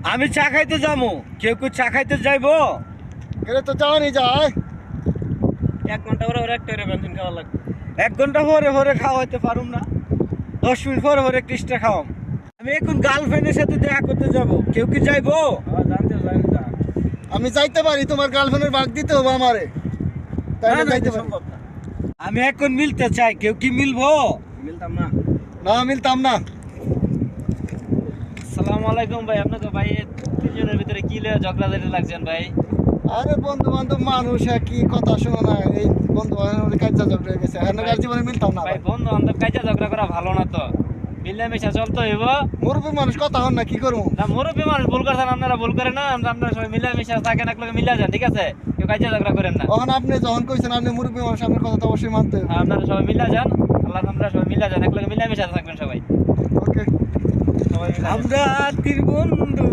আমি চা খাইতে যাবো, কেউ কেউ চা খাইতে যাইবো। গেলে তো যাওয়ানি যায়। 1 ঘন্টা পরে ওরা একটা বেঞ্জিন খাওয়া লাগবে। 1 ঘন্টা পরে পরে খাওয়াইতে পারুম না, 10 মিনিট পরে পরে টেস্টটা খাওয়াম। আমি এখন গার্লফ্রেন্ডের সাথে দেখা করতে যাব, কেউ কি যাইবো? জানতে জানি না। আমি যাইতে পারি, তোমার গার্লফ্রেন্ডের ভাগ দিতে হবে আমারে, তাই না? যাইতে পারি। সম্ভব না। আমি এখন মিলতে চাই, কেউ কি মিলবো? মিলতাম না। না মিলতাম না। আসসালামু আলাইকুম ভাই, আপনাকে ভাই তিনজনের ভিতরে কি লয়ে ঝগড়াঝাটি লাগছেন ভাই? আরে বন্ধু বান্ধব মানুষ, কি কথা শোনো না, এই বন্ধু বান্ধব কাজটা ঝগড়া গেছে, হ্যাঁ কার জীবনে মিলতাম না ভাই ভাই। বন্ধু বান্ধব কাজে ঝগড়া করা ভালো না তো, মিলামেশা চলতে হইব। মুরব্বী মানুষ কথা হন না, কি করবো? না মুরব্বী মানুষ ভুল করছেন, আপনারা ভুল করেন না। আপনারা সবাই মিলামেশা থাকেন, একলগে মিলা যান, ঠিক আছে? কেউ কাজে ঝগড়া করেন না। তখন আপনি যখন কইছেন আপনি মুরব্বী মানুষ, আপনার কথা তো অবশ্যই মানতে হবে। আপনারা সবাই মিলা যান, আল্লাহ আমরা সবাই মিলা যান, একলগে মিলামেশা থাকবেন সবাই। ওকে। সবাই মিলা যান। আমরা তীর বন্ধু।